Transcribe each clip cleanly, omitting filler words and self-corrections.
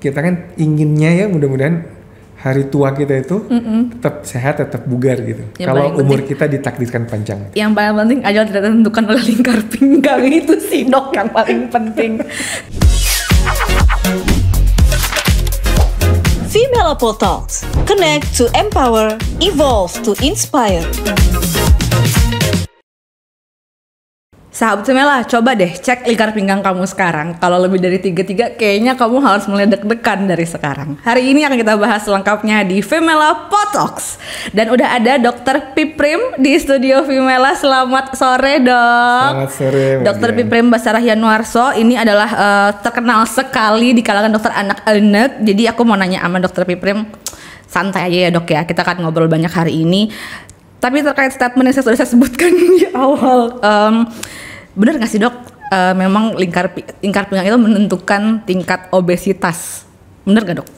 kita kan inginnya ya mudah-mudahan hari tua kita itu tetap sehat, tetap bugar gitu. Kalau umur kita ditakdirkan panjang. Yang paling penting ajal tidak ditentukan oleh lingkar pinggang, itu sih dok yang paling penting. Female Apple Talks. Connect to empower, evolve to inspire. Sahabat Femela, coba deh cek lingkar pinggang kamu sekarang. Kalau lebih dari 33, kayaknya kamu harus mulai deg-degan dari sekarang. Hari ini akan kita bahas lengkapnya di Femela Talks. Dan udah ada Dr. Piprim di studio Femela. Selamat sore, Dok. Selamat sore, Dr. Piprim Basarah Yanuarso ini adalah terkenal sekali di kalangan dokter anak-anak. Jadi aku mau nanya sama Dr. Piprim, santai aja ya, Dok ya. Kita akan ngobrol banyak hari ini. Tapi terkait statement yang sudah saya sebutkan di awal, benar nggak sih dok? Memang lingkar pinggang itu menentukan tingkat obesitas, benar nggak dok?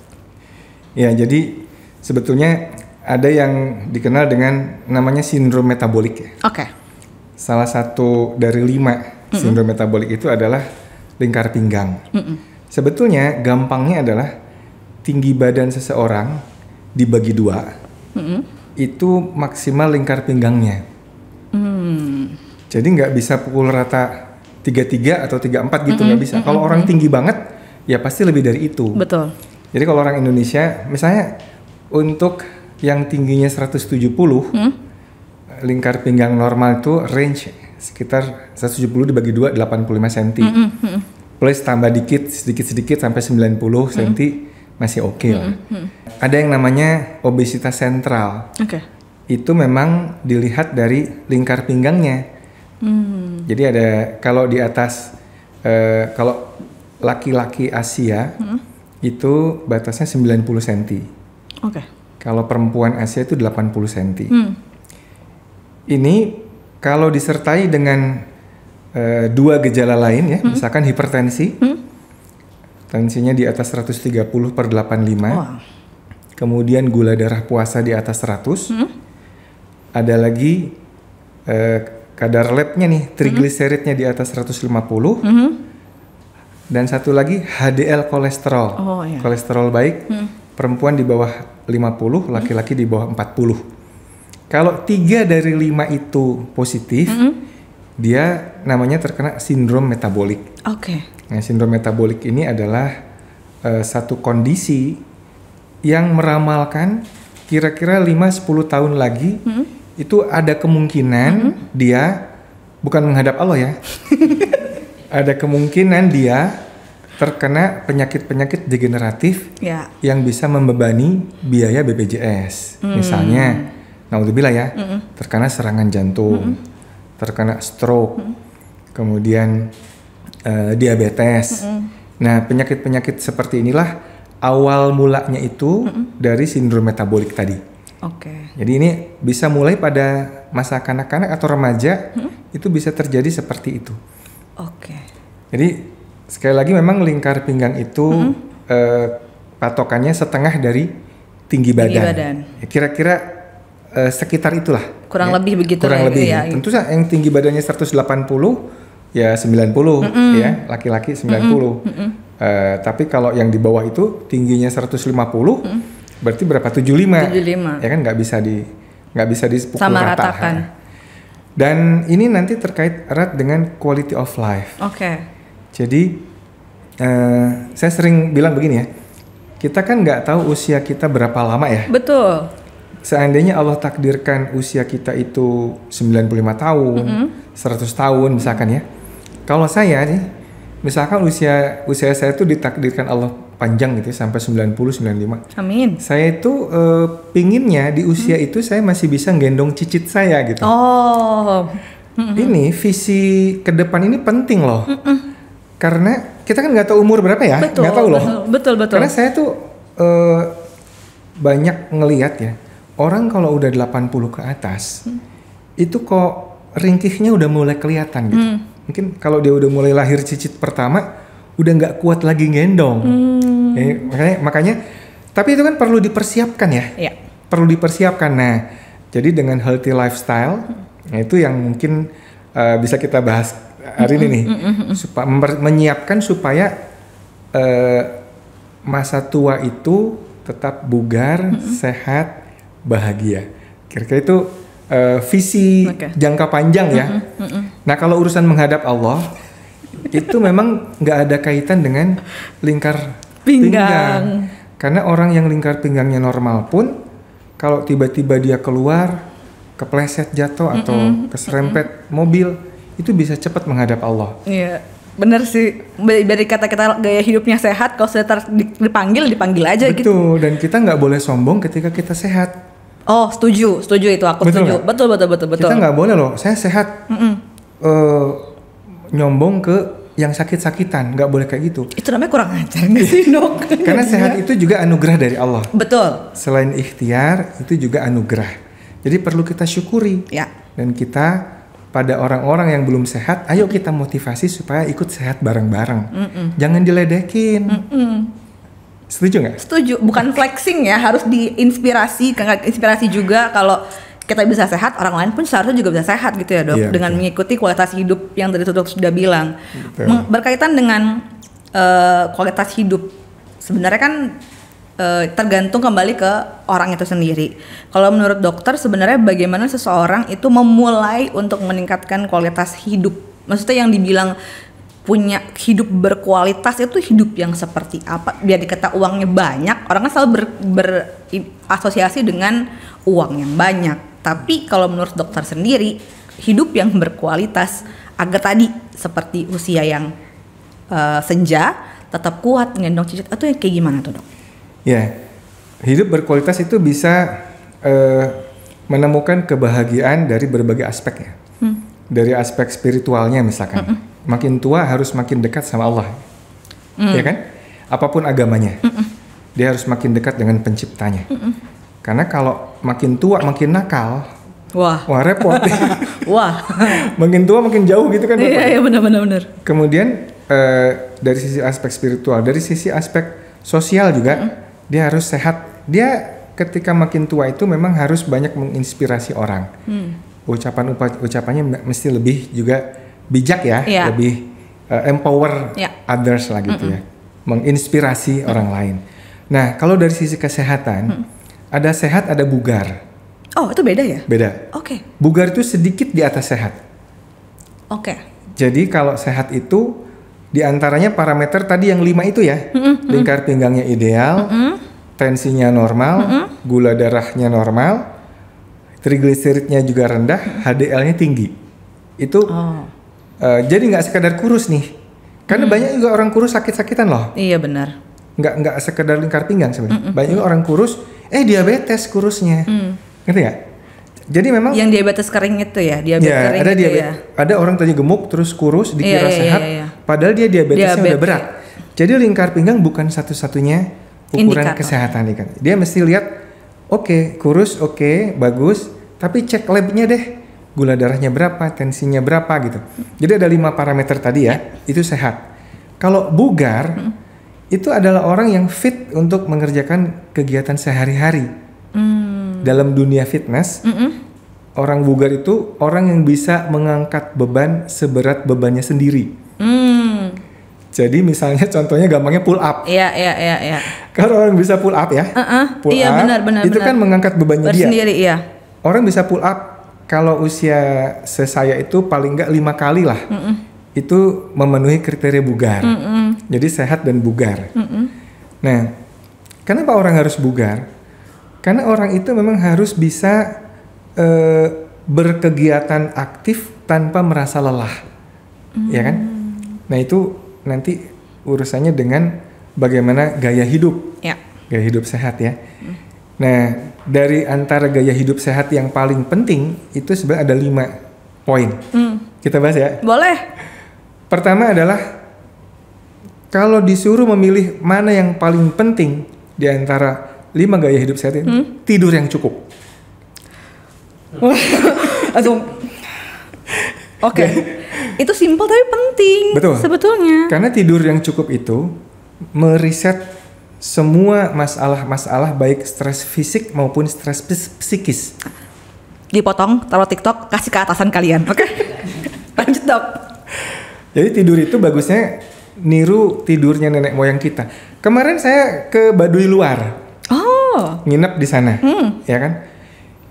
Ya, jadi sebetulnya ada yang dikenal dengan namanya sindrom metabolik ya. Oke. Salah satu dari 5 sindrom metabolik itu adalah lingkar pinggang. Sebetulnya gampangnya adalah tinggi badan seseorang dibagi 2. Itu maksimal lingkar pinggangnya. Jadi nggak bisa pukul rata 33 atau 34 gitu, nggak bisa. Kalau orang tinggi banget, ya pasti lebih dari itu. Betul. Jadi kalau orang Indonesia, misalnya untuk yang tingginya 170, lingkar pinggang normal itu range sekitar 170 dibagi 2, 85 cm. Plus tambah dikit, sedikit-sedikit sampai 90 cm. Masih oke lah. Ada yang namanya obesitas sentral. Itu memang dilihat dari lingkar pinggangnya. Jadi ada kalau di atas kalau laki-laki Asia itu batasnya 90 cm. Kalau perempuan Asia itu 80 cm. Ini kalau disertai dengan 2 gejala lain ya, misalkan hipertensi. Tensinya di atas 130/85. Kemudian gula darah puasa di atas 100. Ada lagi kadar labnya nih, trigliseridnya di atas 150. Dan satu lagi HDL kolesterol. Kolesterol baik, perempuan di bawah 50, laki-laki di bawah 40. Kalau 3 dari 5 itu positif, dia namanya terkena sindrom metabolik. Nah, sindrom metabolik ini adalah satu kondisi yang meramalkan kira-kira 5-10 tahun lagi itu ada kemungkinan dia, bukan menghadap Allah ya, ada kemungkinan dia terkena penyakit-penyakit degeneratif yang bisa membebani biaya BPJS. Misalnya, naudzubillah ya, terkena serangan jantung, terkena stroke, kemudian diabetes. Nah, penyakit-penyakit seperti inilah awal mulanya itu dari sindrom metabolik tadi. Jadi ini bisa mulai pada masa kanak-kanak atau remaja, itu bisa terjadi seperti itu. Jadi sekali lagi memang lingkar pinggang itu patokannya setengah dari tinggi badan. Ya, kira-kira sekitar itulah. Kurang lebih begitu. Kurang lebih. Ya. Tentu saja yang tinggi badannya 180 ya 90 ya, laki-laki 90. Tapi kalau yang di bawah itu tingginya 150, berarti berapa? 75. Ya kan nggak bisa dipukul rata. Dan ini nanti terkait erat dengan quality of life. Jadi saya sering bilang begini ya, kita kan nggak tahu usia kita berapa lama ya. Betul. Seandainya Allah takdirkan usia kita itu 95 tahun, 100 tahun misalkan ya. Kalau saya nih, misalkan usia saya itu ditakdirkan Allah panjang gitu sampai 90-95. Amin. Saya itu pinginnya di usia itu saya masih bisa gendong cicit saya gitu. Ini visi ke depan ini penting loh. Karena kita kan nggak tahu umur berapa ya, nggak tahu loh. Betul. Karena saya tuh banyak ngelihat ya, orang kalau udah 80 ke atas, itu kok ringkihnya udah mulai kelihatan gitu. Mungkin kalau dia udah mulai lahir cicit pertama, udah nggak kuat lagi gendong. Makanya, tapi itu kan perlu dipersiapkan ya. Perlu dipersiapkan. Nah, jadi dengan healthy lifestyle, nah itu yang mungkin bisa kita bahas hari ini nih, menyiapkan supaya masa tua itu tetap bugar, sehat, bahagia. Kira-kira itu visi jangka panjang ya. Nah kalau urusan menghadap Allah itu memang nggak ada kaitan dengan lingkar pinggang. Karena orang yang lingkar pinggangnya normal pun kalau tiba-tiba dia keluar, kepleset jatuh atau keserempet mobil, itu bisa cepat menghadap Allah. Iya, bener sih. Dari kata kita gaya hidupnya sehat, kalau sudah dipanggil aja. Betul, gitu. Dan kita nggak boleh sombong ketika kita sehat. Oh, setuju itu aku setuju. Betul. Kita nggak boleh loh, saya sehat. Nyombong ke yang sakit-sakitan, nggak boleh kayak gitu. Itu namanya kurang ajar nggak sih, Dok? Karena sehat itu juga anugerah dari Allah. Betul. Selain ikhtiar, itu juga anugerah. Jadi perlu kita syukuri. Ya. Dan kita pada orang-orang yang belum sehat, ayo kita motivasi supaya ikut sehat bareng-bareng. Jangan diledekin. Setuju nggak? Setuju. Bukan flexing ya, harus diinspirasi. Inspirasi juga kalau kita bisa sehat, orang lain pun seharusnya juga bisa sehat gitu ya, Dok. Iya, dengan mengikuti kualitas hidup yang tadi Dok sudah bilang. Berkaitan dengan kualitas hidup, sebenarnya kan tergantung kembali ke orang itu sendiri. Kalau menurut dokter sebenarnya bagaimana seseorang itu memulai untuk meningkatkan kualitas hidup? Maksudnya yang dibilang punya hidup berkualitas itu hidup yang seperti apa? Biar dikata uangnya banyak, orang kan selalu berasosiasi dengan uang yang banyak. Tapi kalau menurut dokter sendiri, hidup yang berkualitas agar tadi seperti usia yang senja, tetap kuat, ngendong cicit, itu kayak gimana tuh, Dok? Ya, hidup berkualitas itu bisa menemukan kebahagiaan dari berbagai aspek ya. Dari aspek spiritualnya misalkan, makin tua harus makin dekat sama Allah, ya kan? Apapun agamanya, dia harus makin dekat dengan penciptanya. Karena kalau makin tua makin nakal, wah repot. Wah, makin tua makin jauh gitu kan? Iya benar. Kemudian dari sisi aspek spiritual, dari sisi aspek sosial juga, dia harus sehat. Dia ketika makin tua itu memang harus banyak menginspirasi orang. Ucapannya mesti lebih juga bijak ya, lebih empower others lah gitu ya, menginspirasi orang lain. Nah kalau dari sisi kesehatan, ada sehat ada bugar. Oh itu beda ya? Beda. Oke. Bugar itu sedikit di atas sehat. Oke. Jadi kalau sehat itu diantaranya parameter tadi yang 5 itu ya, lingkar pinggangnya ideal, tensinya normal, gula darahnya normal, trigliseridnya juga rendah, HDL-nya tinggi. Itu jadi nggak sekedar kurus nih, karena banyak juga orang kurus sakit-sakitan loh. Iya benar. Nggak sekedar lingkar pinggang sebenarnya. Banyak juga orang kurus, diabetes kurusnya, ngerti nggak? Jadi memang yang diabetes kering itu ya, kering ada itu ya. Ada orang tadi gemuk terus kurus dikira sehat, padahal dia diabetesnya udah berat. Jadi lingkar pinggang bukan satu-satunya ukuran kesehatan ikan. Dia mesti lihat, kurus, bagus, tapi cek labnya deh, gula darahnya berapa, tensinya berapa gitu. Jadi ada 5 parameter tadi ya, itu sehat. Kalau bugar, itu adalah orang yang fit untuk mengerjakan kegiatan sehari-hari. Dalam dunia fitness, orang bugar itu orang yang bisa mengangkat beban seberat bebannya sendiri. Jadi misalnya contohnya gampangnya pull up. Iya. Kalau orang bisa pull up ya, pull up, benar, itu kan mengangkat bebannya dia. Sendiri, iya. Orang bisa pull up kalau usia saya itu paling nggak 5 kali lah. Itu memenuhi kriteria bugar. Jadi sehat dan bugar. Nah, kenapa orang harus bugar? Karena orang itu memang harus bisa berkegiatan aktif tanpa merasa lelah, ya kan? Nah itu nanti urusannya dengan bagaimana gaya hidup, gaya hidup sehat ya. Nah dari antara gaya hidup sehat yang paling penting itu sebenarnya ada 5 poin. Kita bahas ya. Boleh. Pertama adalah kalau disuruh memilih mana yang paling penting di antara 5 gaya hidup sehat ini, tidur yang cukup. Langsung. Oke. Itu simpel tapi penting. Betul. Sebetulnya. Karena tidur yang cukup itu meriset semua masalah-masalah baik stres fisik maupun stres psikis. Dipotong, taruh TikTok, kasih ke atasan kalian. Oke. Lanjut, Dok. Jadi tidur itu bagusnya niru tidurnya nenek moyang kita. Kemarin saya ke Baduy Luar. Nginep di sana, ya kan?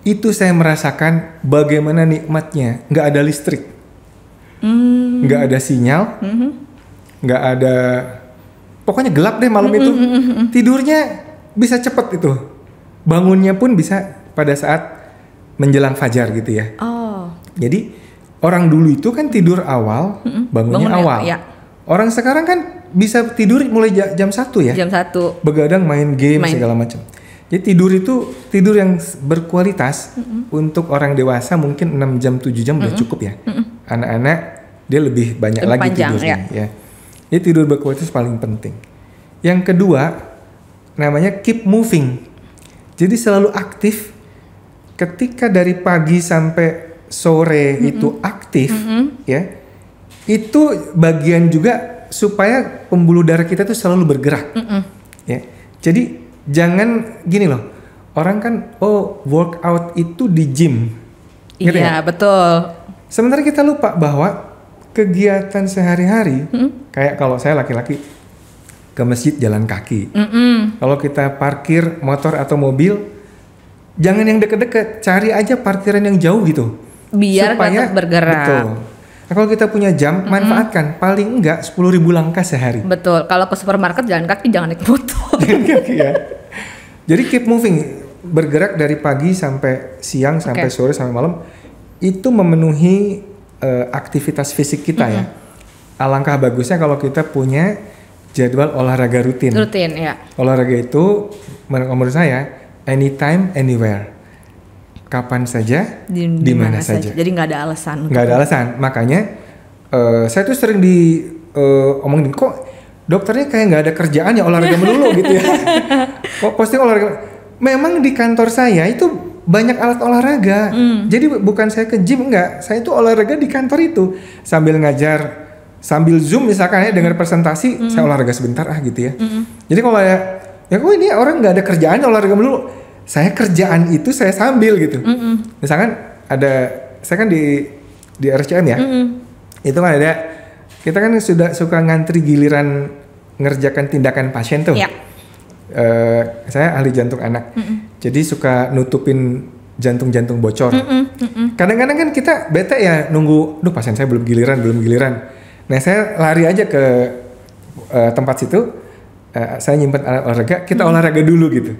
Itu saya merasakan bagaimana nikmatnya. Nggak ada listrik, nggak ada sinyal, nggak ada, pokoknya gelap deh malam itu. Tidurnya bisa cepet itu, bangunnya pun bisa pada saat menjelang fajar gitu ya. Jadi orang dulu itu kan tidur awal, bangunnya awal. Ya. Orang sekarang kan bisa tidur mulai jam 1 ya. Jam 1. Begadang main game segala macam. Jadi tidur itu tidur yang berkualitas untuk orang dewasa mungkin 6 jam 7 jam udah cukup ya. Anak-anak dia lebih banyak lagi panjang, tidurnya ya. Jadi tidur berkualitas paling penting. Yang kedua namanya keep moving. Jadi selalu aktif. Ketika dari pagi sampai sore itu aktif ya. Itu bagian juga supaya pembuluh darah kita tuh selalu bergerak. Ya. Jadi jangan gini loh, orang kan workout itu di gym. Iya, betul. Sementara kita lupa bahwa kegiatan sehari-hari, kayak kalau saya laki-laki ke masjid jalan kaki. Kalau kita parkir motor atau mobil, jangan yang deket-deket, cari aja parkiran yang jauh gitu. Biar tetap bergerak. Betul. Nah, kalau kita punya jam, manfaatkan paling enggak 10.000 langkah sehari. Betul. Kalau ke supermarket jalan kaki, jangan naik motor. Jalan kaki ya. Jadi keep moving, bergerak dari pagi sampai siang, sampai sore, sampai malam, itu memenuhi aktivitas fisik kita ya. Alangkah bagusnya kalau kita punya jadwal olahraga rutin. Rutin ya. Olahraga itu menurut saya anytime, anywhere. Kapan saja, di mana saja. Jadi nggak ada alasan. Nggak ada alasan. Makanya saya tuh sering omongin, kok dokternya kayak nggak ada kerjaan ya olahraga melulu gitu ya. Kok posting olahraga. Memang di kantor saya itu banyak alat olahraga. Jadi bukan saya ke gym, enggak. Saya itu olahraga di kantor itu. Sambil ngajar, sambil Zoom misalkan ya dengar presentasi, saya olahraga sebentar gitu ya. Jadi kalau ya kok ini orang nggak ada kerjaan olahraga melulu. Saya kerjaan itu saya sambil gitu. Misalkan saya kan di RCM ya. Itu kan ada, kita kan sudah suka ngantri giliran ngerjakan tindakan pasien tuh. Saya ahli jantung anak. Jadi suka nutupin jantung bocor. Kadang-kadang kan kita bete ya nunggu, pasien saya belum giliran. Nah saya lari aja ke tempat situ. Saya nyimpen alat olahraga, kita olahraga dulu gitu.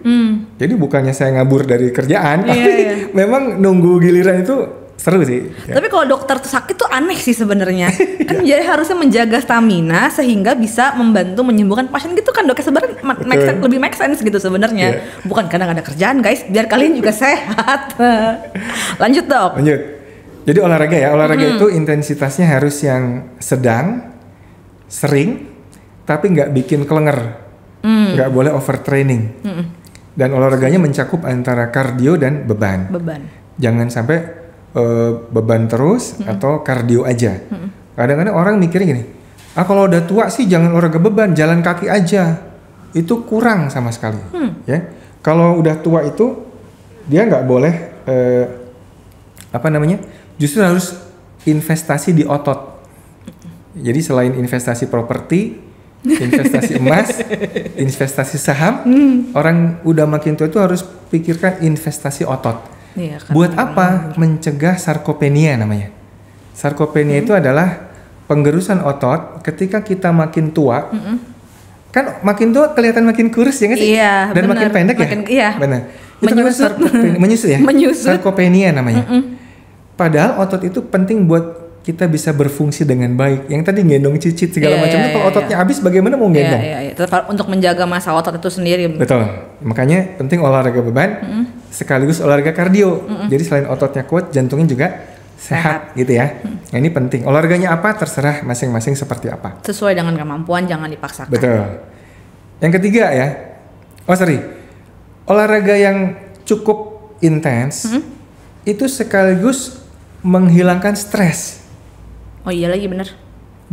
Jadi bukannya saya ngabur dari kerjaan, tapi memang nunggu giliran itu seru sih. Tapi kalau dokter tuh sakit tuh aneh sih sebenarnya. Kan jadi harusnya menjaga stamina sehingga bisa membantu menyembuhkan pasien gitu kan, Dok. Sebenarnya lebih make sense gitu sebenarnya. Bukan kadang ada kerjaan, guys, biar kalian juga sehat. Lanjut, Dok. Lanjut. Jadi olahraga itu intensitasnya harus yang sedang, sering, tapi nggak bikin kelenger, nggak boleh overtraining. Dan olahraganya mencakup antara kardio dan beban. Jangan sampai beban terus atau kardio aja. Kadang-kadang orang mikirnya gini, kalau udah tua sih jangan olahraga beban, jalan kaki aja. Itu kurang sama sekali. Ya, kalau udah tua itu dia nggak boleh justru harus investasi di otot. Jadi selain investasi properti, investasi emas, investasi saham, orang udah makin tua itu harus pikirkan investasi otot. Iya, kan. Buat apa? Mencegah sarkopenia namanya. Sarkopenia itu adalah penggerusan otot ketika kita makin tua. Kan makin tua kelihatan makin kurus ya nggak sih? Iya, dan makin pendek ya? Iya. Benar. Itu menyusut. Menyusut ya? Menyusut. Sarkopenia namanya. Padahal otot itu penting buat kita bisa berfungsi dengan baik. Yang tadi gendong cicit segala macam itu kalau ototnya habis bagaimana mau gendong? Tetap untuk menjaga massa otot itu sendiri. Betul. Makanya penting olahraga beban sekaligus olahraga kardio. Jadi selain ototnya kuat, jantungnya juga sehat gitu ya. Nah, ini penting. Olahraganya apa terserah masing-masing seperti apa. Sesuai dengan kemampuan, jangan dipaksakan. Betul. Yang ketiga ya. Olahraga yang cukup intens itu sekaligus menghilangkan stres. Oh iya lagi benar.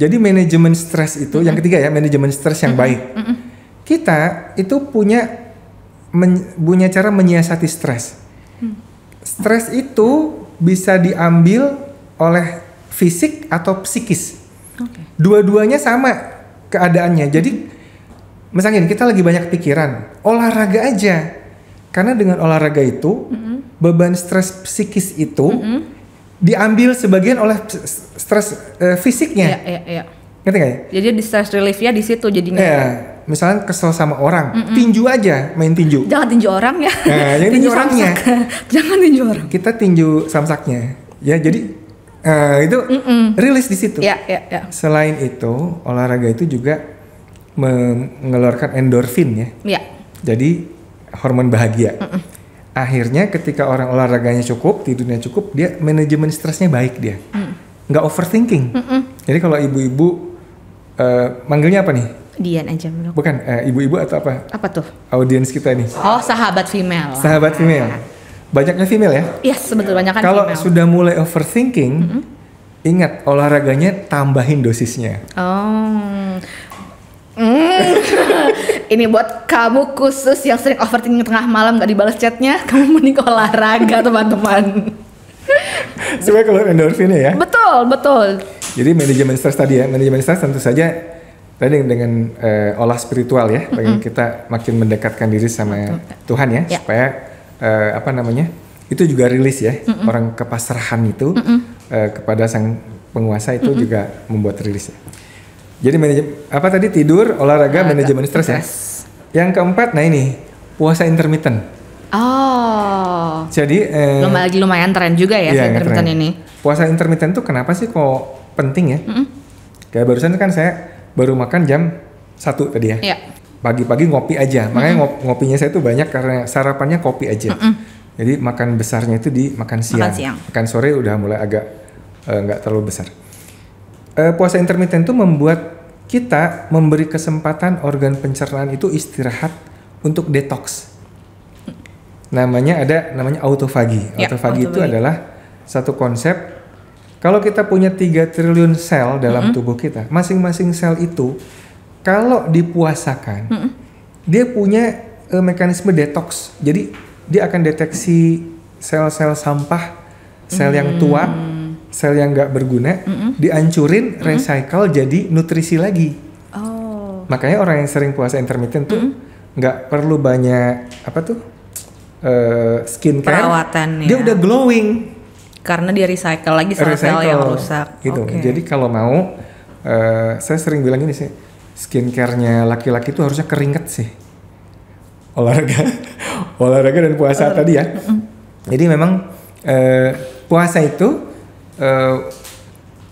Jadi manajemen stres itu yang ketiga ya, manajemen stres yang baik. Kita itu punya cara menyiasati stres. Stres itu bisa diambil oleh fisik atau psikis. Dua-duanya sama keadaannya. Jadi misalnya kita lagi banyak pikiran, olahraga aja. Karena dengan olahraga itu beban stres psikis itu diambil sebagian oleh stres fisiknya. Iya. Ngerti nggak ya? Jadi di stress relief-nya di situ jadinya. Iya. Misalnya kesel sama orang, tinju aja, main tinju. Jangan tinju orang ya. Nah, yang tinju orangnya. Jangan tinju orang. Kita tinju samsaknya. Ya, jadi itu rilis di situ. Ya. Selain itu, olahraga itu juga mengeluarkan endorfin ya. Iya. Jadi hormon bahagia. Akhirnya ketika orang olahraganya cukup, tidurnya cukup, dia manajemen stresnya baik dia. Nggak overthinking. Jadi kalau ibu-ibu manggilnya apa nih? Dian aja menurut. Bukan, ibu-ibu atau apa? Apa tuh? Audiens kita nih. Oh, sahabat female. Sahabat female. Banyaknya female ya? Iya, sebetulnya banyak kan kalau female. sudah mulai overthinking, ingat olahraganya tambahin dosisnya. Oh. Ini buat kamu khusus yang sering overthinking tengah malam gak dibalas chatnya, kamu mending olahraga teman-teman. Supaya keluar endorfinnya ya. Betul. Jadi manajemen stres tadi ya, manajemen stres tentu saja tadi dengan olah spiritual ya, bagaimana kita makin mendekatkan diri sama Tuhan ya, supaya itu juga rilis ya, orang kepasrahan itu kepada sang penguasa itu juga membuat rilis ya. Jadi tadi tidur, olahraga, manajemen stres ya. Yang keempat, nah ini puasa intermittent. Oh. Jadi lumayan tren juga ya, intermittent ini. Puasa intermittent tuh kenapa sih kok penting ya? Kayak barusan kan saya baru makan jam 1 tadi ya. Iya. Pagi-pagi ngopi aja. Makanya ngopinya saya tuh banyak karena sarapannya kopi aja. Jadi makan besarnya itu di makan siang. Makan sore udah mulai agak nggak terlalu besar. Puasa intermittent itu membuat kita memberi kesempatan organ pencernaan itu istirahat untuk detox. Namanya autofagi. Autofagi itu adalah satu konsep. Kalau kita punya 3 triliun sel dalam tubuh kita, masing-masing sel itu kalau dipuasakan, dia punya mekanisme detox. Jadi dia akan deteksi sel-sel sampah, sel yang tua, sel yang nggak berguna, dihancurin, recycle jadi nutrisi lagi. Oh. Makanya orang yang sering puasa intermittent tuh nggak perlu banyak skincare, perawatan, dia udah glowing. Karena dia recycle lagi sel-sel yang rusak. Gitu. Jadi kalau mau, saya sering bilang gini sih, skincare-nya laki-laki itu harusnya keringet sih. Olahraga dan puasa tadi ya. Jadi memang puasa itu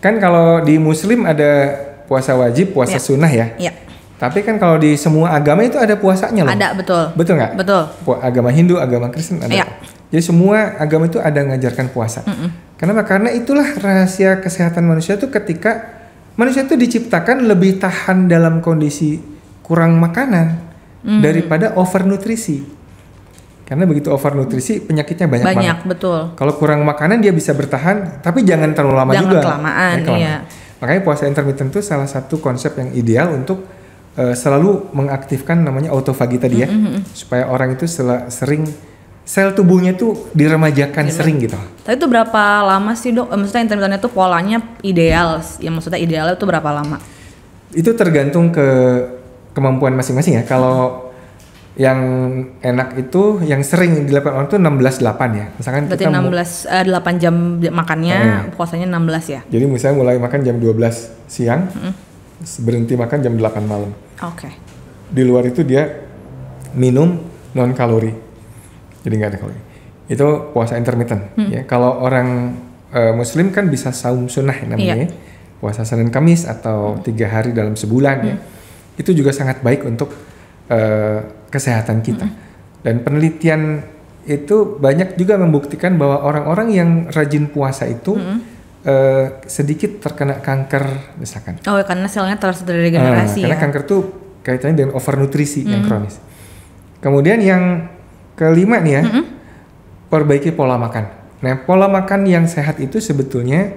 kan kalau di Muslim ada puasa wajib, puasa sunnah ya. Iya. Tapi kan kalau di semua agama itu ada puasanya loh. Ada, betul. Betul nggak? Betul. Agama Hindu, agama Kristen ada. Iya. Jadi semua agama itu ada ngajarkan puasa. Kenapa? Karena itulah rahasia kesehatan manusia itu ketika manusia itu diciptakan lebih tahan dalam kondisi kurang makanan daripada overnutrisi. Karena begitu overnutrisi penyakitnya banyak banget. Betul. Kalau kurang makanan dia bisa bertahan, tapi jangan terlalu lama juga. Jangan kelamaan, iya. Makanya puasa intermittent itu salah satu konsep yang ideal untuk selalu mengaktifkan namanya autofagi tadi ya, supaya orang itu sering sel tubuhnya tuh diremajakan sering gitu. Tapi itu berapa lama sih dok? Maksudnya intermittent itu polanya ideal, ya maksudnya idealnya itu berapa lama? Itu tergantung ke kemampuan masing-masing ya. Kalau yang enak itu yang sering dilakukan orang tuh 16-8 ya. Misalkan berarti kita 8 jam makannya, puasanya 16 ya. Jadi misalnya mulai makan jam 12 siang, berhenti makan jam 8 malam. Oke. Di luar itu dia minum non kalori. Jadi nggak ada kalori. Itu puasa intermittent. Ya, kalau orang Muslim kan bisa saum sunnah namanya, puasa Senin Kamis atau 3 hari dalam sebulan ya. Itu juga sangat baik untuk kesehatan kita. Dan penelitian itu banyak juga membuktikan bahwa orang-orang yang rajin puasa itu sedikit terkena kanker misalkan. Oh, karena selnya terus terregenerasi. Karena kanker tuh kaitannya dengan overnutrisi yang kronis. Kemudian yang kelima nih ya, perbaiki pola makan. Nah, pola makan yang sehat itu sebetulnya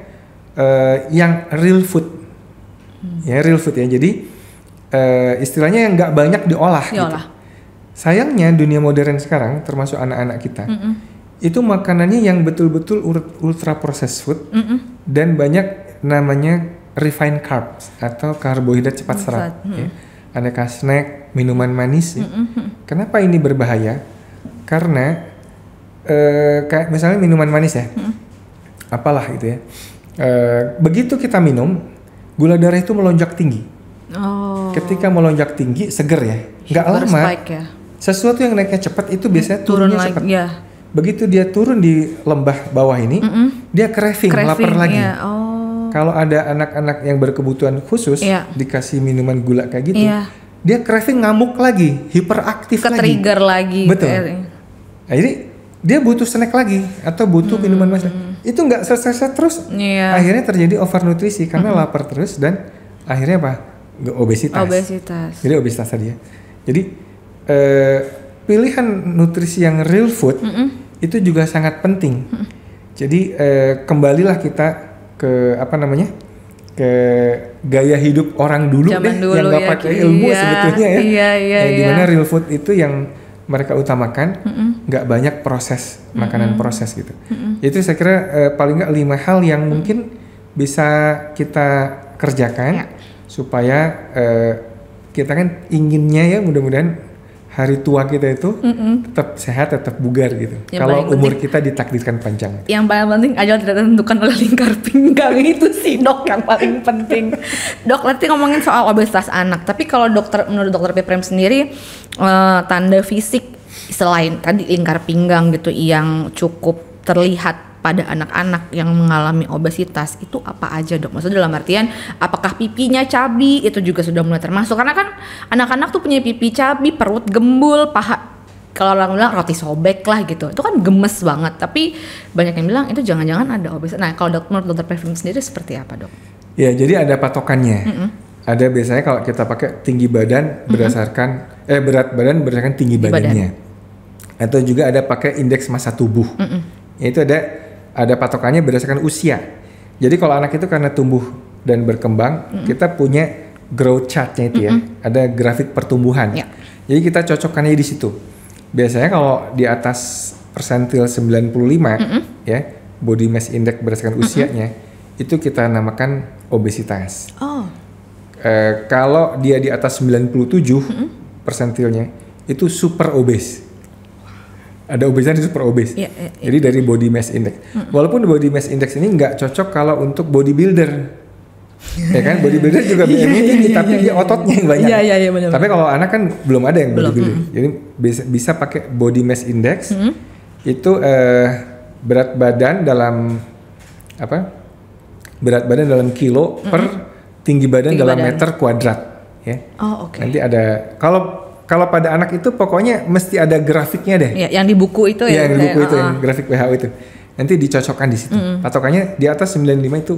yang real food, ya real food ya. Jadi istilahnya yang nggak banyak diolah. Gitu. Sayangnya dunia modern sekarang, termasuk anak-anak kita, itu makanannya yang betul-betul ultra processed food dan banyak namanya refined carbs atau karbohidrat cepat serap. Ya. Aneka snack, minuman manis. Ya. Kenapa ini berbahaya? Karena kayak misalnya minuman manis ya, apalah gitu ya. Begitu kita minum, gula darah itu melonjak tinggi. Ketika melonjak tinggi, seger ya, nggak lama. Ya. Sesuatu yang naiknya cepat itu biasanya turunnya cepat. Ya. Begitu dia turun di lembah bawah ini, dia craving lapar lagi. Yeah. Kalau ada anak-anak yang berkebutuhan khusus dikasih minuman gula kayak gitu, dia craving ngamuk lagi, hiperaktif lagi. Ke-trigger lagi. Betul. Nah, jadi dia butuh snack lagi atau butuh minuman manis. Itu nggak selesai terus. Yeah. Akhirnya terjadi overnutrisi karena lapar terus dan akhirnya apa? Obesitas. Jadi obesitas tadi ya. Jadi pilihan nutrisi yang real food itu juga sangat penting. Jadi kembalilah kita ke ke gaya hidup orang dulu yang nggak pakai ilmu sebetulnya ya. Dimana real food itu yang mereka utamakan, nggak banyak proses makanan proses gitu. Itu saya kira paling nggak 5 hal yang mungkin bisa kita kerjakan supaya kita kan inginnya ya mudah-mudahan hari tua kita itu tetap sehat, tetap bugar gitu. Kalau umur kita ditakdirkan panjang. Yang paling penting ajal tidak ditentukan oleh lingkar pinggang itu sih dok yang paling penting. Dok, nanti ngomongin soal obesitas anak. Tapi kalau menurut dokter Piprem sendiri tanda fisik selain tadi lingkar pinggang gitu yang cukup terlihat pada anak-anak yang mengalami obesitas itu apa aja dok? Maksudnya dalam artian apakah pipinya cabi itu juga sudah mulai termasuk? Karena kan anak-anak tuh punya pipi cabi, perut gembul, paha kalau orang bilang roti sobek lah gitu. Itu kan gemes banget. Tapi banyak yang bilang itu jangan-jangan ada obesitas. Nah kalau menurut dokter Piprem sendiri seperti apa dok? Ya jadi ada patokannya. Ada biasanya kalau kita pakai tinggi badan berdasarkan berat badan berdasarkan tinggi badannya. Atau juga ada pakai indeks massa tubuh. Itu ada patokannya berdasarkan usia. Jadi kalau anak itu karena tumbuh dan berkembang, kita punya growth chart-nya itu ya. Ada grafik pertumbuhan. Jadi kita cocokkannya di situ. Biasanya kalau di atas persentil 95 ya, body mass index berdasarkan usianya, itu kita namakan obesitas. Kalau dia di atas 97 persentilnya, itu super obes. Ada obesitas di super obes. Jadi dari body mass index. Walaupun body mass index ini nggak cocok kalau untuk bodybuilder. Ya kan, bodybuilder juga BMI tinggi tapi dia ototnya yang banyak. Benar. Tapi kalau anak kan belum ada yang bodybuilder. Jadi bisa pakai body mass index. Itu berat badan dalam berat badan dalam kilo per tinggi badan dalam meter kuadrat. Ya. Nanti ada kalau pada anak itu pokoknya mesti ada grafiknya deh. Ya, yang di buku itu ya. Yang di buku itu, yang grafik WHO itu. Nanti dicocokkan di situ. Patokannya di atas 95 itu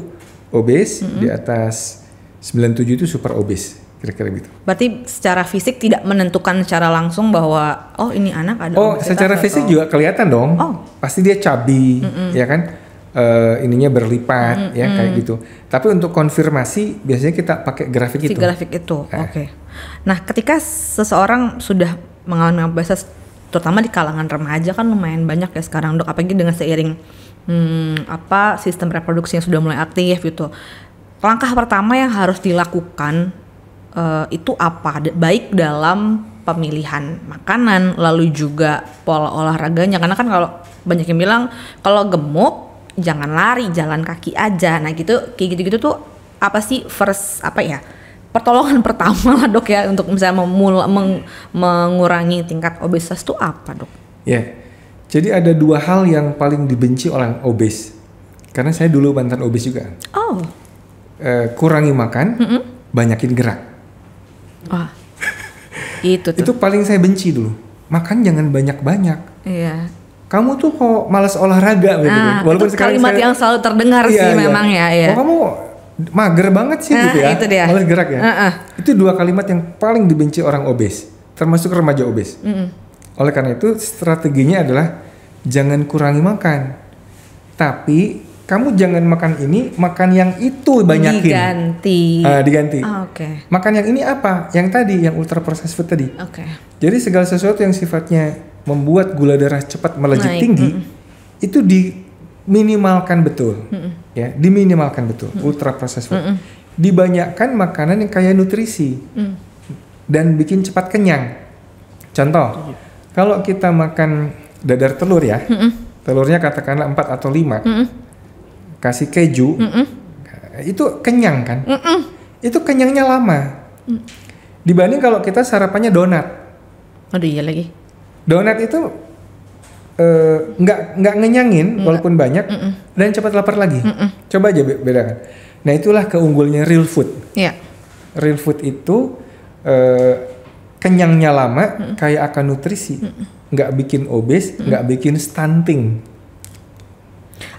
obes, di atas 97 itu super obes. Kira-kira gitu. Berarti secara fisik tidak menentukan secara langsung bahwa ini anak ada obesitas. Secara fisik juga kelihatan dong. Pasti dia cabi, ya kan? Ininya berlipat ya kayak gitu. Tapi untuk konfirmasi biasanya kita pakai grafik itu. Grafik itu. Oke. Nah, ketika seseorang sudah mengalami obesitas, terutama di kalangan remaja kan lumayan banyak ya sekarang dok, apalagi dengan seiring sistem reproduksinya sudah mulai aktif gitu. Langkah pertama yang harus dilakukan itu apa? Baik dalam pemilihan makanan, lalu juga pola olahraganya. Karena kan kalau banyak yang bilang kalau gemuk jangan lari, jalan kaki aja. Nah kayak gitu tuh apa sih pertolongan pertama lah dok ya untuk misalnya mengurangi tingkat obesitas tuh apa dok? Ya, jadi ada 2 hal yang paling dibenci oleh obes. Karena saya dulu mantan obes juga. Kurangi makan, banyakin gerak. Itu paling saya benci dulu. Makan jangan banyak-banyak. Iya. Kamu tuh kok malas olahraga gitu. Walaupun itu kalimat yang selalu terdengar sih memang ya. Kamu mager banget sih gitu ya. Itu dia. Malas gerak ya. Itu 2 kalimat yang paling dibenci orang obes, termasuk remaja obes. Oleh karena itu strateginya adalah jangan kurangi makan, tapi kamu jangan makan ini, makan yang itu banyakin. Diganti. Makan yang ini apa? Yang tadi, yang ultra processed food tadi. Jadi segala sesuatu yang sifatnya membuat gula darah cepat melejit tinggi, itu diminimalkan betul. Ya, diminimalkan betul. Ultra processed food. Dibanyakan makanan yang kaya nutrisi dan bikin cepat kenyang. Contoh, kalau kita makan dadar telur ya, telurnya katakanlah 4 atau 5, kasih keju, itu kenyang kan? Itu kenyangnya lama. Dibanding kalau kita sarapannya donat. Aduh iya lagi. Donat itu nggak ngenyangin walaupun banyak dan cepat lapar lagi. Coba aja bedakan. Nah itulah keunggulannya real food. Iya. Real food itu kenyangnya lama, kaya akan nutrisi, nggak bikin obes, nggak bikin stunting.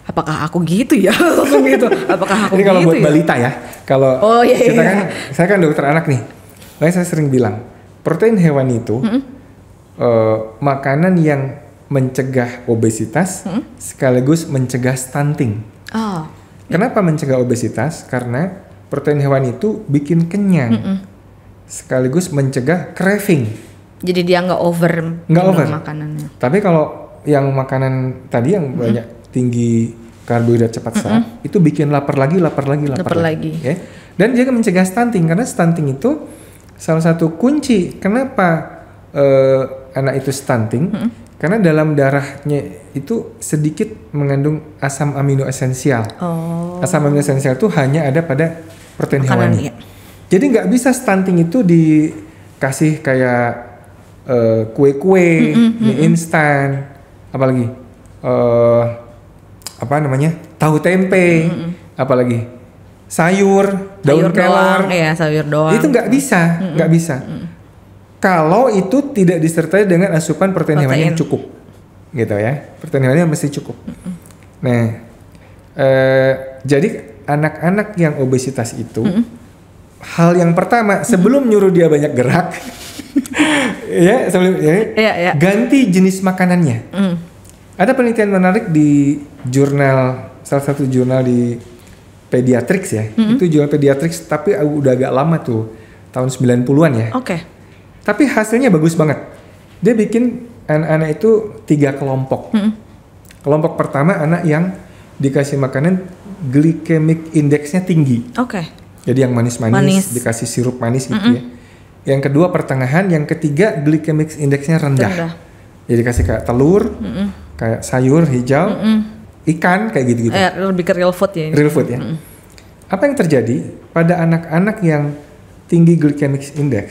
Apakah aku gitu ya? Langsung gitu. Apakah aku ini kalau gitu buat ya? balita ya. Kalau kita kan, saya kan dokter anak nih. Makanya saya sering bilang, protein hewani itu makanan yang mencegah obesitas sekaligus mencegah stunting. Kenapa mencegah obesitas? Karena protein hewani itu bikin kenyang, sekaligus mencegah craving. Jadi dia nggak over makanannya. Tapi kalau yang makanan tadi yang banyak tinggi karbohidrat cepat serap, itu bikin lapar lagi. Ya? Dan juga mencegah stunting, karena stunting itu salah satu kunci kenapa anak itu stunting, karena dalam darahnya itu sedikit mengandung asam amino esensial. Asam amino esensial itu hanya ada pada protein hewani. Jadi nggak bisa stunting itu dikasih kayak kue-kue, mie instan, apalagi tahu tempe, apalagi sayur, daun kelor, sayur doang. Itu nggak bisa. Kalau itu tidak disertai dengan asupan protein hewani yang cukup, gitu ya. Protein hewani mesti cukup. Nah, jadi anak-anak yang obesitas itu, hal yang pertama sebelum nyuruh dia banyak gerak, ganti jenis makanannya. Ada penelitian menarik di salah satu jurnal di Pediatrics ya. Itu jurnal Pediatrics, tapi udah agak lama tuh, tahun 90-an ya. Tapi hasilnya bagus banget. Dia bikin anak-anak itu 3 kelompok. Kelompok pertama anak yang dikasih makanan glycemic indexnya tinggi. Jadi yang manis-manis, dikasih sirup manis gitu ya. Yang kedua pertengahan, yang ketiga glycemic indexnya rendah. Jadi kasih kayak telur, kayak sayur hijau, ikan kayak gitu-gitu. Lebih ke real food ya. Real food ya. Apa yang terjadi pada anak-anak yang tinggi glycemic index?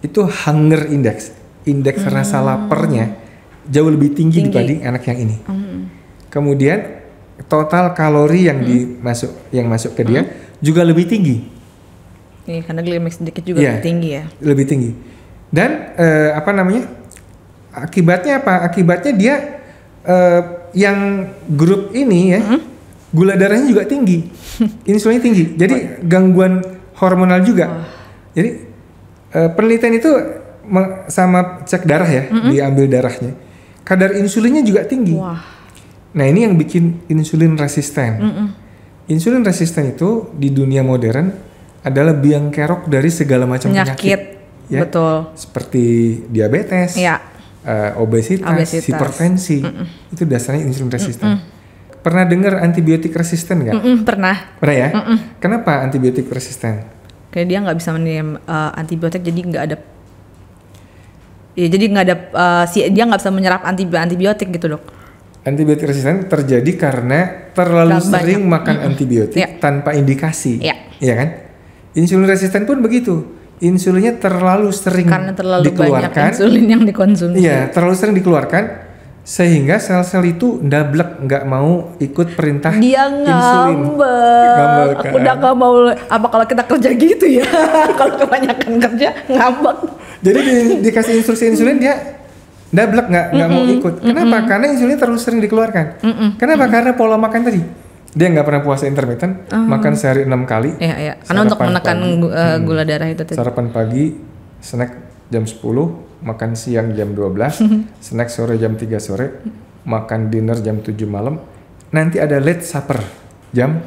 Itu hunger index, indeks rasa laparnya jauh lebih tinggi dibanding anak yang ini. Kemudian total kalori yang masuk ke dia juga lebih tinggi. Karena glycemic index juga lebih tinggi ya. Lebih tinggi. Dan akibatnya apa? Akibatnya dia yang grup ini ya, gula darahnya juga tinggi, insulinnya tinggi. Jadi gangguan hormonal juga. Jadi penelitian itu sama cek darah ya, diambil darahnya. Kadar insulinnya juga tinggi. Nah ini yang bikin insulin resisten. Insulin resisten itu di dunia modern adalah biang kerok dari segala macam penyakit. Ya? Betul. Seperti diabetes, obesitas, hipertensi. Itu dasarnya insulin resisten. Pernah dengar antibiotik resisten nggak? Pernah. Pernah ya? Kenapa antibiotik resisten? Kayak dia nggak bisa minum antibiotik, jadi nggak ada. Jadi nggak ada. Dia nggak bisa menyerap antibiotik gitu dok. Antibiotik resisten terjadi karena terlalu sering makan antibiotik tanpa indikasi. Iya kan? Insulin resisten pun begitu. Insulinnya terlalu sering karena terlalu dikeluarkan. Banyak insulin yang dikonsumsi. Iya, terlalu sering dikeluarkan sehingga sel-sel itu ndablek, nggak mau ikut perintah dia insulin. Ngambek. Aku udah nggak mau. Apa kalau kita kerja gitu ya? Kalau kebanyakan kerja ngambek. Jadi dikasih insulin dia ndablek, nggak mau ikut. Kenapa? Karena insulin terlalu sering dikeluarkan. Kenapa? Karena pola makan tadi. Dia nggak pernah puasa intermittent, makan sehari 6 kali. Karena untuk menekan gula darah itu tadi. Sarapan pagi, snack jam 10, makan siang jam 12, snack sore jam 3 sore, makan dinner jam 7 malam. Nanti ada late supper jam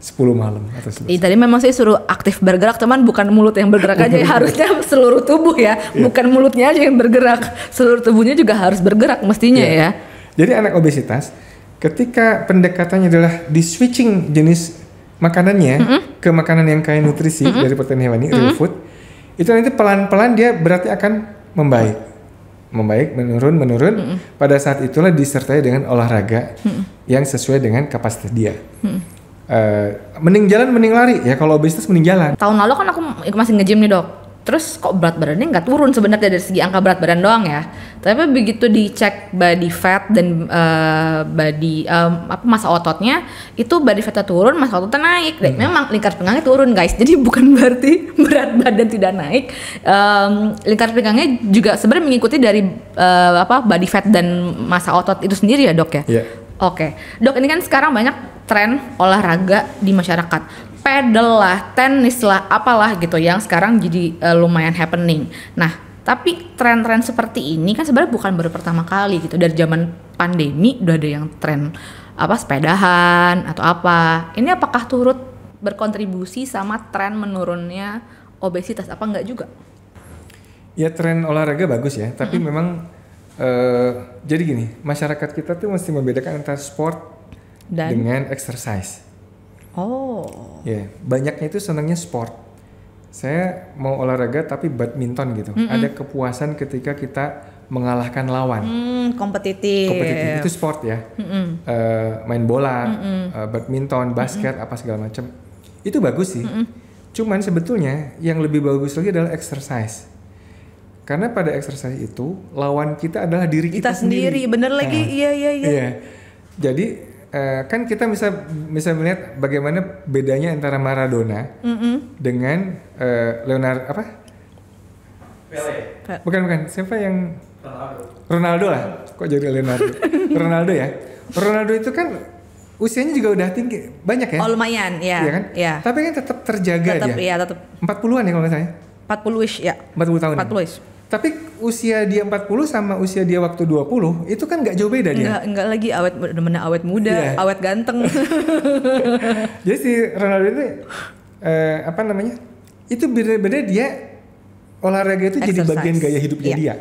10 malam atau selesai. Tadi memang saya suruh aktif bergerak, teman, bukan mulut yang bergerak aja. Harusnya seluruh tubuh ya, bukan mulutnya aja yang bergerak. Seluruh tubuhnya juga harus bergerak mestinya ya. Jadi anak obesitas, ketika pendekatannya adalah di switching jenis makanannya ke makanan yang kaya nutrisi dari protein hewani, real food, itu nanti pelan-pelan dia berarti akan membaik, menurun. Pada saat itulah disertai dengan olahraga yang sesuai dengan kapasitas dia. Mending jalan, mending lari ya. Kalau obesitas mending jalan. Tahun lalu kan aku masih nge-gym nih dok. Terus kok berat badannya nggak turun sebenarnya dari segi angka berat badan doang ya. Tapi begitu dicek body fat dan massa ototnya, itu body fatnya turun, massa ototnya naik. Dan memang lingkar pinggangnya turun guys. Jadi bukan berarti berat badan tidak naik. Lingkar pinggangnya juga sebenarnya mengikuti dari body fat dan massa otot itu sendiri ya dok ya. Yeah. Oke, dok ini kan sekarang banyak tren olahraga di masyarakat. Pedal lah, tenis lah, apalah gitu yang sekarang jadi lumayan happening. Nah, tapi tren-tren seperti ini kan sebenarnya bukan baru pertama kali gitu. Dari zaman pandemi udah ada yang tren sepedahan atau apa. Ini apakah turut berkontribusi sama tren menurunnya obesitas apa enggak juga? Ya tren olahraga bagus ya, tapi memang jadi gini, masyarakat kita tuh mesti membedakan antara sport dengan exercise. Oh. Ya, banyaknya itu senangnya sport. Saya mau olahraga tapi badminton gitu. Ada kepuasan ketika kita mengalahkan lawan. Kompetitif. Itu sport ya. Main bola, badminton, basket, apa segala macam. Itu bagus sih. Cuman sebetulnya yang lebih bagus lagi adalah exercise. Karena pada exercise itu lawan kita adalah diri kita sendiri. Bener lagi, iya. Jadi kan kita bisa melihat bagaimana bedanya antara Maradona dengan Leonardo apa? Pele. Bukan. Siapa yang? Ronaldo lah. Kok jadi Leonardo? Ronaldo ya. Ronaldo itu kan usianya juga udah tinggi, banyak ya? Oh lumayan, ya. Iya kan? Ya. Tapi kan tetap terjaga dia. Iya, tetap. 40-an ya kalau nggak salah. 40-ish ya. 40 tahun. 40-ish. Tapi usia dia 40 sama usia dia waktu 20 itu kan nggak jauh beda dia. Enggak lagi awet muda, awet ganteng. Jadi si Ronaldo itu Itu bener-bener dia olahraga itu jadi bagian gaya hidupnya dia.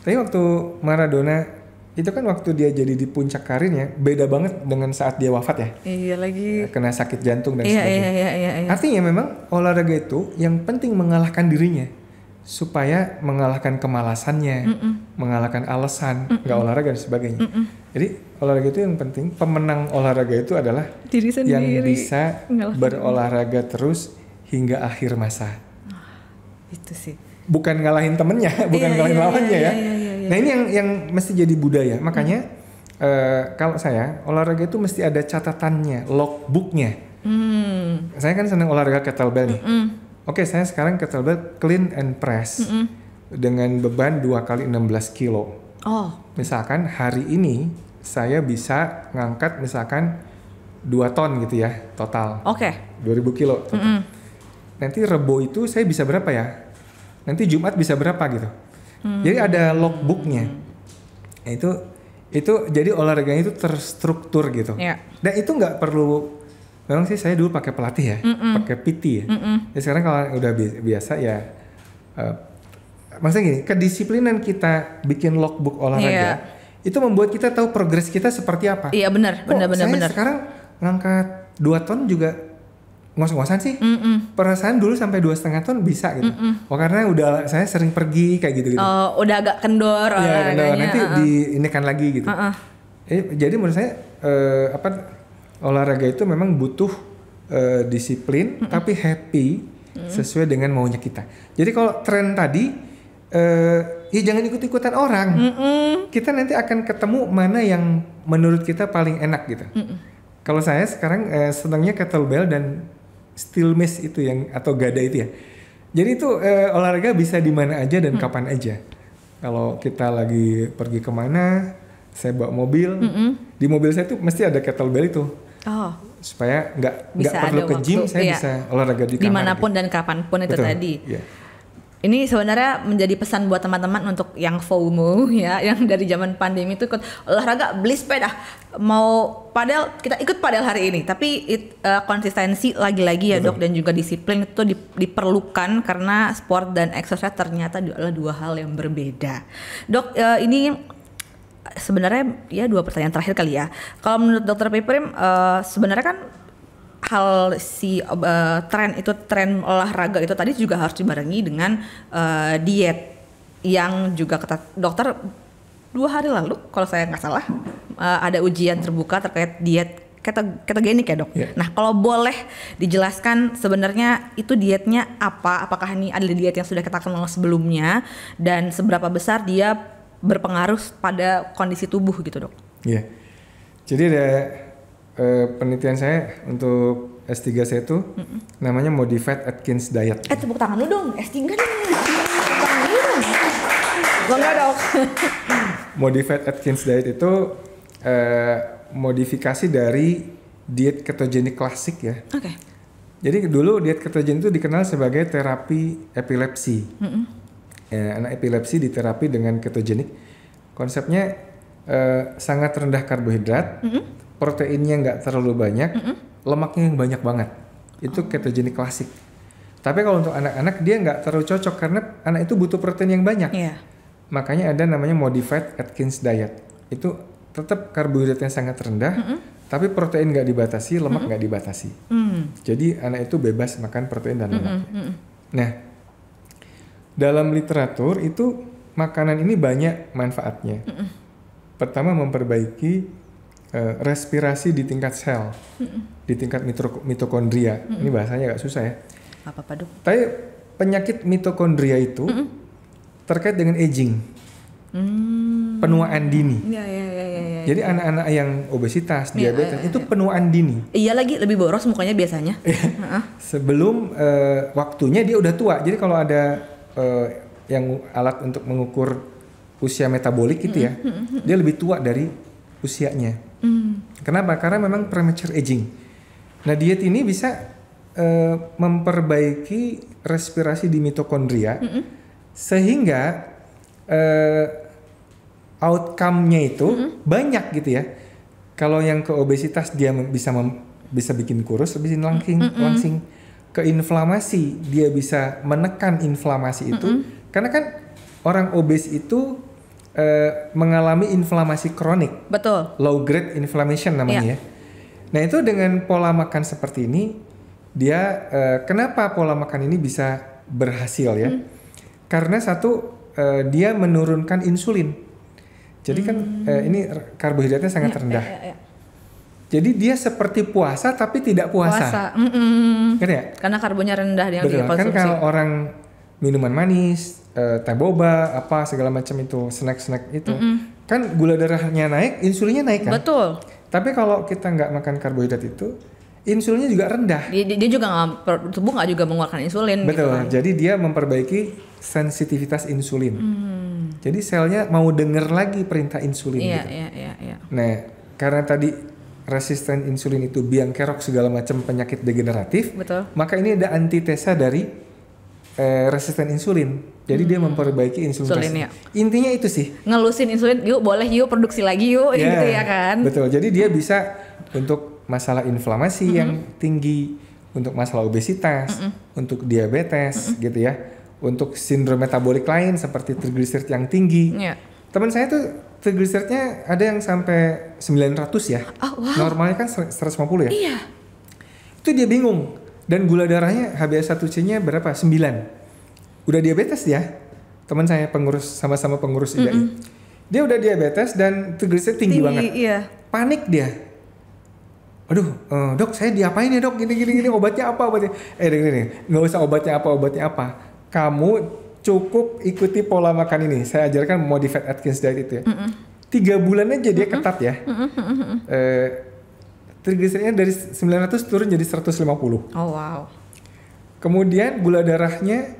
Tapi waktu Maradona itu kan waktu dia jadi di puncak karirnya beda banget dengan saat dia wafat ya. Iya lagi. Kena sakit jantung dan sebagainya. Iya. Artinya memang olahraga itu yang penting mengalahkan dirinya. Supaya mengalahkan kemalasannya, mengalahkan alasan nggak olahraga dan sebagainya. Jadi olahraga itu yang penting. Pemenang olahraga itu adalah diri sendiri, yang bisa berolahraga terus hingga akhir masa. Itu sih. Bukan ngalahin temennya, bukan ngalahin lawannya ya. Nah ini yang mesti jadi budaya. Makanya kalau saya olahraga itu mesti ada catatannya, logbooknya. Saya kan senang olahraga kettlebell nih. Oke, saya sekarang kettlebell clean and press dengan beban 2 kali 16 kilo. Misalkan hari ini saya bisa ngangkat misalkan 2 ton gitu ya total. 2000 kilo total. Nanti Rebo itu saya bisa berapa ya? Nanti Jumat bisa berapa gitu. Jadi ada logbooknya. Nah, itu jadi olahraganya itu terstruktur gitu. Dan itu nggak perlu. Memang sih saya dulu pakai pelatih ya, pakai PT ya. Ya sekarang kalau udah biasa ya, maksudnya gini, kedisiplinan kita bikin logbook olahraga itu membuat kita tahu progres kita seperti apa. Iya benar. Saya sekarang ngangkat 2 ton juga ngos-ngosan sih. Perasaan dulu sampai 2,5 ton bisa gitu. Karena udah saya sering pergi kayak gitu. Udah agak kendor olahraganya. Nanti diinikan lagi gitu. Jadi menurut saya olahraga itu memang butuh disiplin tapi happy sesuai dengan maunya kita. Jadi kalau tren tadi ya jangan ikut-ikutan orang. Kita nanti akan ketemu mana yang menurut kita paling enak gitu. Kalau saya sekarang senangnya kettlebell dan steel mace itu yang atau gada itu ya. Jadi itu olahraga bisa di mana aja dan kapan aja. Kalau kita lagi pergi kemana, saya bawa mobil. Di mobil saya tuh mesti ada kettlebell itu. Supaya nggak perlu ke gym, saya bisa olahraga di kamar. Dimanapun gitu. Dan kapanpun itu tadi. Ini sebenarnya menjadi pesan buat teman-teman untuk yang FOMO ya, yang dari zaman pandemi itu ikut olahraga, beli sepeda, mau padel, kita ikut padel hari ini. Tapi konsistensi lagi-lagi ya dok, dan juga disiplin itu diperlukan karena sport dan exercise ternyata adalah 2 hal yang berbeda. Dok, ini sebenarnya ya 2 pertanyaan terakhir kali ya. Kalau menurut Dr. Piprim, sebenarnya kan hal tren olahraga itu tadi juga harus dibarengi dengan diet yang juga ketat. Dokter 2 hari lalu kalau saya nggak salah ada ujian terbuka terkait diet ketogenik ya dok. Yeah. Nah kalau boleh dijelaskan sebenarnya itu dietnya apa? Apakah ini adalah diet yang sudah kita kenal sebelumnya dan seberapa besar dia berpengaruh pada kondisi tubuh gitu dok? Iya. Yeah. Jadi ada penelitian saya untuk S3 saya itu namanya Modified Atkins Diet. Tepuk tangan lu dong, S3 dong. Tepuk tangan lu dong. Enggak dok. Modified Atkins Diet itu modifikasi dari diet ketogenik klasik ya. Oke. Jadi dulu diet ketogenik itu dikenal sebagai terapi epilepsi. Anak epilepsi diterapi dengan ketogenik. Konsepnya sangat rendah karbohidrat, proteinnya nggak terlalu banyak, lemaknya yang banyak banget. Itu ketogenik klasik. Tapi kalau untuk anak-anak dia nggak terlalu cocok karena anak itu butuh protein yang banyak. Yeah. Makanya ada namanya Modified Atkins Diet. Itu tetap karbohidratnya sangat rendah, tapi protein nggak dibatasi, lemak nggak dibatasi. Jadi anak itu bebas makan protein dan lemak. Nah, dalam literatur itu makanan ini banyak manfaatnya. Pertama memperbaiki respirasi di tingkat sel, di tingkat mitokondria. Ini bahasanya agak susah ya. Apa dok? Tapi penyakit mitokondria itu terkait dengan aging, penuaan dini. Ya. Jadi anak-anak yang obesitas, diabetes itu penuaan dini. Iya lagi lebih boros mukanya biasanya. Sebelum waktunya dia udah tua. Jadi kalau ada yang alat untuk mengukur usia metabolik gitu ya, dia lebih tua dari usianya. Kenapa? Karena memang premature aging. Nah diet ini bisa memperbaiki respirasi di mitokondria sehingga outcome-nya itu banyak gitu ya. Kalau yang ke obesitas dia bisa bikin kurus, bikin langsing. Ke inflamasi dia bisa menekan inflamasi itu. Karena kan orang obes itu mengalami inflamasi kronik. Betul. Low grade inflammation namanya ya. Nah itu dengan pola makan seperti ini, dia kenapa pola makan ini bisa berhasil ya? Karena satu dia menurunkan insulin. Jadi kan ini karbohidratnya sangat rendah. Jadi dia seperti puasa tapi tidak puasa. Kan ya? Karena karbonnya rendah yang dikonsumsi. Kan kalau orang minuman manis, teh boba, apa segala macam itu, snack-snack itu, kan gula darahnya naik, insulinnya naik kan? Betul. Tapi kalau kita nggak makan karbohidrat itu, insulinnya juga rendah. Dia juga tubuh nggak juga mengeluarkan insulin. Betul. Gitu kan? Jadi dia memperbaiki sensitivitas insulin. Jadi selnya mau denger lagi perintah insulin. Iya. Nah, karena tadi resisten insulin itu biang kerok segala macam penyakit degeneratif. Betul. Maka ini ada antitesa dari resisten insulin. Jadi dia memperbaiki insulin. Ya. Intinya itu sih. Ngelusin insulin, yuk boleh yuk produksi lagi yuk, gitu ya kan. Betul. Jadi dia bisa untuk masalah inflamasi yang tinggi, untuk masalah obesitas, untuk diabetes gitu ya. Untuk sindrom metabolik lain seperti trigliserid yang tinggi. Teman saya tuh trigliseridnya ada yang sampai 900 ya. Wow. Normalnya kan 150 ya. Iya. Itu dia bingung. Dan gula darahnya HbA1c-nya berapa? 9. Udah diabetes ya. Teman saya sama-sama pengurus IDAI. Dia udah diabetes dan trigliserid tinggi banget. Iya. Panik dia. Aduh, dok saya diapain ya dok? Gini, obatnya apa? Nggak usah obatnya apa. Kamu cukup ikuti pola makan ini. Saya ajarkan Modified Atkins Diet itu ya. 3 bulan aja dia ketat ya. Trigliseridnya dari 900 turun jadi 150. Oh wow. Kemudian gula darahnya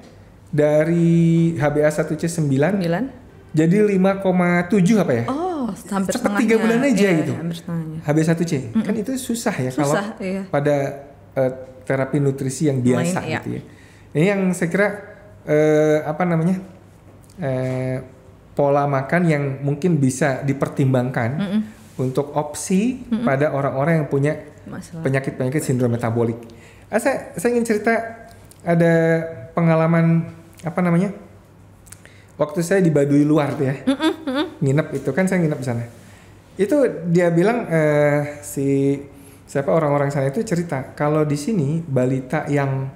dari HbA1c 9 jadi 5,7 apa ya? Oh, hampir setengahnya. 3 bulan aja gitu. Hampir setengahnya. HbA1c. Kan itu susah ya kalau pada terapi nutrisi yang biasa gitu ya. Ini yang saya kira pola makan yang mungkin bisa dipertimbangkan untuk opsi pada orang-orang yang punya penyakit-penyakit sindrom metabolik. Saya ingin cerita ada pengalaman waktu saya di Baduy Luar tuh ya, nginep itu kan saya nginep di sana. Itu dia bilang si siapa orang-orang sana itu cerita kalau di sini balita yang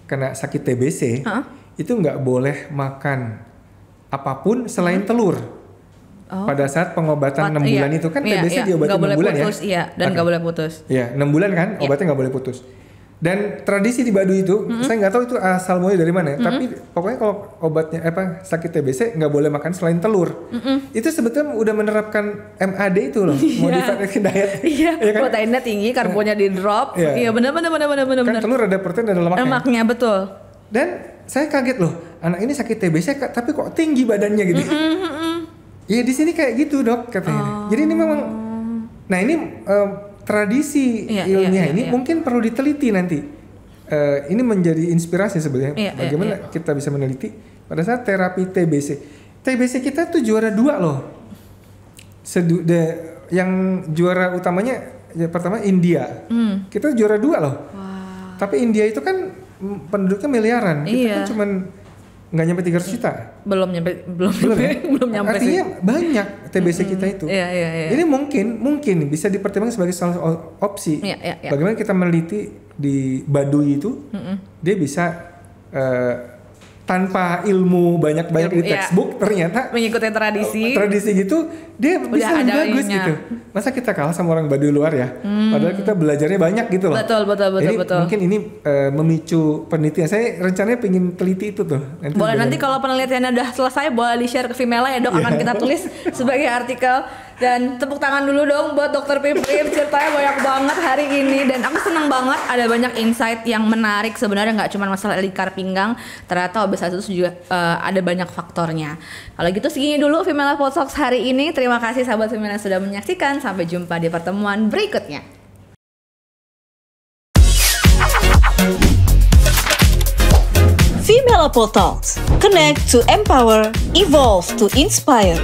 kena sakit TBC itu nggak boleh makan apapun selain telur. Pada saat pengobatan 6 bulan itu kan TBC diobatin 6 bulan putus, ya. Dan nggak boleh putus. Iya, 6 bulan kan obatnya nggak boleh putus. Dan tradisi di Baduy itu, saya nggak tahu itu asal mulai dari mana. Tapi pokoknya kalau obatnya sakit TBC nggak boleh makan selain telur. Itu sebetulnya udah menerapkan MAD itu loh, modified diet. Iya, kan? Proteinnya tinggi, karbonnya di drop. Iya, benar. Kan telur ada protein ada lemaknya. Lemaknya betul. Dan saya kaget loh, anak ini sakit TBC tapi kok tinggi badannya gitu. Ya di sini kayak gitu dok katanya. Jadi ini memang, nah ini tradisi ilmiah ini mungkin perlu diteliti nanti. Ini menjadi inspirasi sebenarnya. Bagaimana kita bisa meneliti pada saat terapi TBC. TBC kita tuh juara 2 loh. Yang juara utamanya pertama India. Kita juara 2 loh. Tapi India itu kan penduduknya miliaran. Kita kan cuman nggak nyampe 300 juta. Belum nyampe. Artinya banyak TBC kita itu. Jadi mungkin bisa dipertimbangkan sebagai salah opsi. Bagaimana kita meneliti di Baduy itu, dia bisa tanpa ilmu banyak di textbook ternyata mengikuti tradisi gitu dia bisa bagus gitu. Masa kita kalah sama orang Baduy luar ya? Padahal kita belajarnya banyak gitu loh. Betul. Mungkin ini memicu penelitian. Saya rencananya pengen teliti itu tuh. Nanti kalau penelitiannya udah selesai boleh di-share ke Vimela ya dok, akan kita tulis sebagai artikel. Dan tepuk tangan dulu dong buat Dokter Piprim, ceritanya banyak banget hari ini dan aku senang banget ada banyak insight yang menarik. Sebenarnya nggak cuma masalah lingkar pinggang, ternyata obesitas itu juga ada banyak faktornya. Kalau gitu segini dulu Vimela Podtalks hari ini. Terima kasih sahabat Vimela sudah menyaksikan. Sampai jumpa di pertemuan berikutnya. Vimela Podtalks. Connect to empower, evolve to inspire.